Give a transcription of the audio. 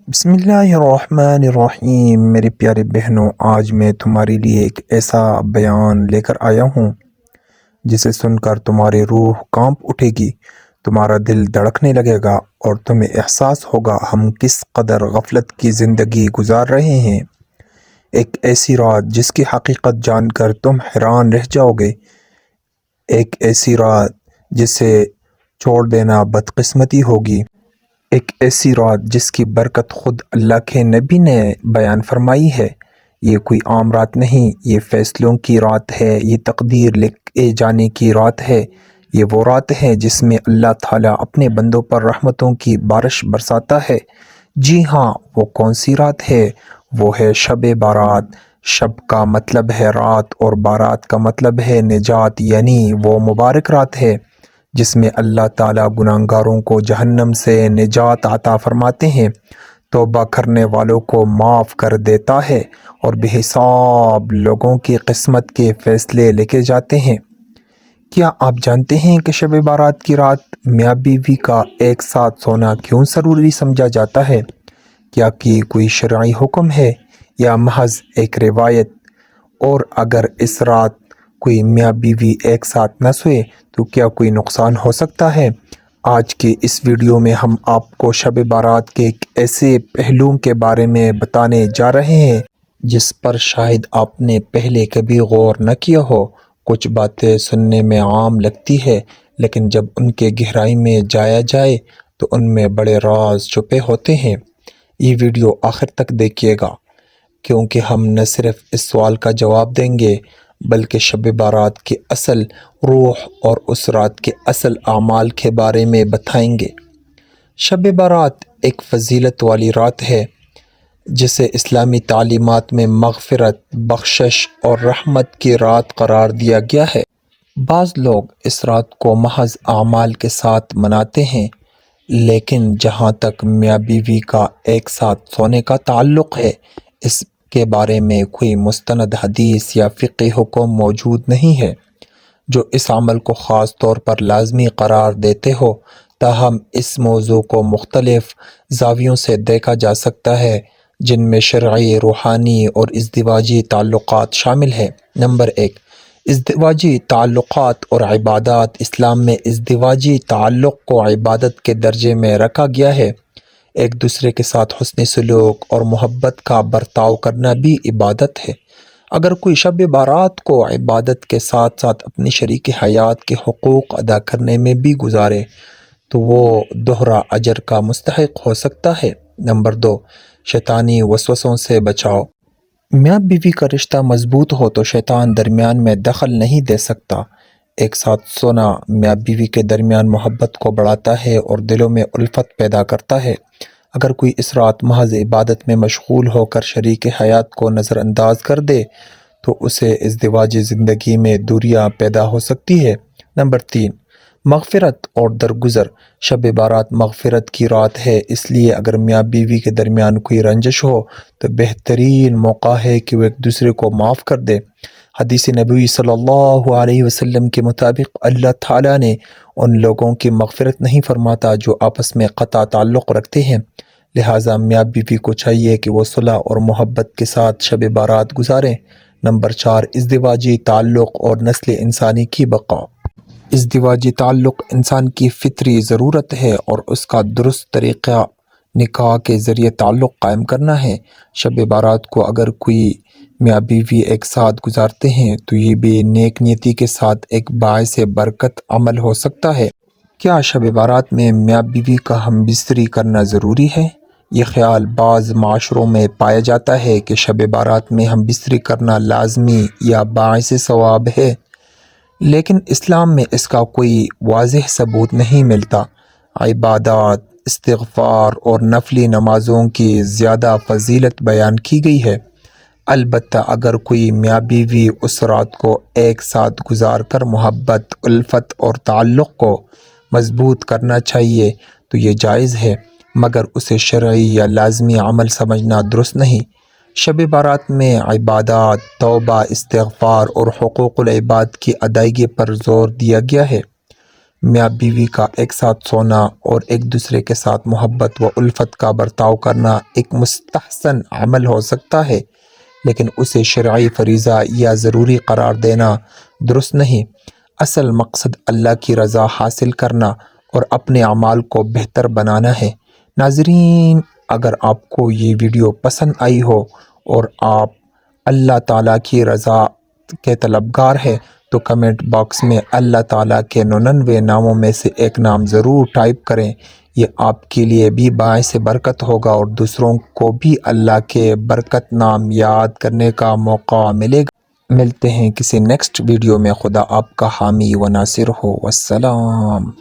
بسم اللہ الرحمن الرحیم میری پیارے بہنوں، آج میں تمہارے لیے ایک ایسا بیان لے کر آیا ہوں جسے سن کر تمہاری روح کانپ اٹھے گی، تمہارا دل دھڑکنے لگے گا اور تمہیں احساس ہوگا ہم کس قدر غفلت کی زندگی گزار رہے ہیں۔ ایک ایسی رات جس کی حقیقت جان کر تم حیران رہ جاؤ گے، ایک ایسی رات جسے چھوڑ دینا بدقسمتی ہوگی، ایک ایسی رات جس کی برکت خود اللہ کے نبی نے بیان فرمائی ہے۔ یہ کوئی عام رات نہیں، یہ فیصلوں کی رات ہے، یہ تقدیر لکھے جانے کی رات ہے۔ یہ وہ رات ہے جس میں اللہ تعالیٰ اپنے بندوں پر رحمتوں کی بارش برساتا ہے۔ جی ہاں، وہ کون سی رات ہے؟ وہ ہے شب بارات۔ شب کا مطلب ہے رات اور بارات کا مطلب ہے نجات، یعنی وہ مبارک رات ہے جس میں اللہ تعالیٰ گناہگاروں کو جہنم سے نجات عطا فرماتے ہیں، توبہ کرنے والوں کو معاف کر دیتا ہے اور بے حساب لوگوں کی قسمت کے فیصلے لکھے جاتے ہیں۔ کیا آپ جانتے ہیں کہ شب بارات کی رات میاں بیوی کا ایک ساتھ سونا کیوں ضروری سمجھا جاتا ہے؟ کیا کہ کوئی شرعی حکم ہے یا محض ایک روایت؟ اور اگر اس رات کوئی میاں بیوی ایک ساتھ نہ سوئے تو کیا کوئی نقصان ہو سکتا ہے؟ آج کے اس ویڈیو میں ہم آپ کو شب بارات کے ایک ایسے پہلو کے بارے میں بتانے جا رہے ہیں جس پر شاید آپ نے پہلے کبھی غور نہ کیا ہو۔ کچھ باتیں سننے میں عام لگتی ہے، لیکن جب ان کے گہرائی میں جایا جائے تو ان میں بڑے راز چھپے ہوتے ہیں۔ یہ ویڈیو آخر تک دیکھیے گا، کیونکہ ہم نہ صرف اس سوال کا جواب دیں گے بلکہ شب بارات کی اصل روح اور اس رات کے اصل اعمال کے بارے میں بتائیں گے۔ شب بارات ایک فضیلت والی رات ہے جسے اسلامی تعلیمات میں مغفرت، بخشش اور رحمت کی رات قرار دیا گیا ہے۔ بعض لوگ اس رات کو محض اعمال کے ساتھ مناتے ہیں، لیکن جہاں تک میاں بیوی کا ایک ساتھ سونے کا تعلق ہے، اس کے بارے میں کوئی مستند حدیث یا فقہی حکم موجود نہیں ہے جو اس عمل کو خاص طور پر لازمی قرار دیتے ہو۔ تاہم اس موضوع کو مختلف زاویوں سے دیکھا جا سکتا ہے، جن میں شرعی، روحانی اور ازدواجی تعلقات شامل ہیں۔ نمبر 1، ازدواجی تعلقات اور عبادات۔ اسلام میں ازدواجی تعلق کو عبادت کے درجے میں رکھا گیا ہے۔ ایک دوسرے کے ساتھ حسن سلوک اور محبت کا برتاؤ کرنا بھی عبادت ہے۔ اگر کوئی شب بارات کو عبادت کے ساتھ ساتھ اپنی شریک حیات کے حقوق ادا کرنے میں بھی گزارے تو وہ دوہرا اجر کا مستحق ہو سکتا ہے۔ نمبر 2، شیطانی وسوسوں سے بچاؤ۔ میاں بیوی کا رشتہ مضبوط ہو تو شیطان درمیان میں دخل نہیں دے سکتا۔ ایک ساتھ سونا میاں بیوی کے درمیان محبت کو بڑھاتا ہے اور دلوں میں الفت پیدا کرتا ہے۔ اگر کوئی اس رات محض عبادت میں مشغول ہو کر شریک حیات کو نظر انداز کر دے تو اسے ازدواجی زندگی میں دوریاں پیدا ہو سکتی ہے۔ نمبر 3، مغفرت اور درگزر۔ شب بارات مغفرت کی رات ہے، اس لیے اگر میاں بیوی کے درمیان کوئی رنجش ہو تو بہترین موقع ہے کہ وہ ایک دوسرے کو معاف کر دے۔ حدیث نبوی صلی اللہ علیہ وسلم کے مطابق اللہ تعالیٰ نے ان لوگوں کی مغفرت نہیں فرماتا جو آپس میں قطع تعلق رکھتے ہیں، لہٰذا میاں بیوی کو چاہیے کہ وہ صلح اور محبت کے ساتھ شب بارات گزاریں۔ نمبر 4، ازدواجی تعلق اور نسل انسانی کی بقا۔ ازدواجی تعلق انسان کی فطری ضرورت ہے اور اس کا درست طریقہ نکاح کے ذریعے تعلق قائم کرنا ہے۔ شب بارات کو اگر کوئی میاں بیوی ایک ساتھ گزارتے ہیں تو یہ بھی نیک نیتی کے ساتھ ایک باعث برکت عمل ہو سکتا ہے۔ کیا شب بارات میں میاں بیوی کا ہم بستری کرنا ضروری ہے؟ یہ خیال بعض معاشروں میں پایا جاتا ہے کہ شب بارات میں ہم بستری کرنا لازمی یا باعث ثواب ہے، لیکن اسلام میں اس کا کوئی واضح ثبوت نہیں ملتا۔ عبادات، استغفار اور نفلی نمازوں کی زیادہ فضیلت بیان کی گئی ہے۔ البتہ اگر کوئی میاں بیوی اس رات کو ایک ساتھ گزار کر محبت، الفت اور تعلق کو مضبوط کرنا چاہیے تو یہ جائز ہے، مگر اسے شرعی یا لازمی عمل سمجھنا درست نہیں۔ شب بارات میں عبادات، توبہ، استغفار اور حقوق العباد کی ادائیگی پر زور دیا گیا ہے۔ میاں بیوی کا ایک ساتھ سونا اور ایک دوسرے کے ساتھ محبت و الفت کا برتاؤ کرنا ایک مستحسن عمل ہو سکتا ہے، لیکن اسے شرعی فریضہ یا ضروری قرار دینا درست نہیں۔ اصل مقصد اللہ کی رضا حاصل کرنا اور اپنے اعمال کو بہتر بنانا ہے۔ ناظرین، اگر آپ کو یہ ویڈیو پسند آئی ہو اور آپ اللہ تعالیٰ کی رضا کے طلبگار ہیں تو کمنٹ باکس میں اللہ تعالیٰ کے 99 ناموں میں سے ایک نام ضرور ٹائپ کریں۔ یہ آپ کے لیے بھی باعث برکت ہوگا اور دوسروں کو بھی اللہ کے برکت نام یاد کرنے کا موقع ملے گا۔ ملتے ہیں کسی نیکسٹ ویڈیو میں۔ خدا آپ کا حامی و ناصر ہو۔ والسلام۔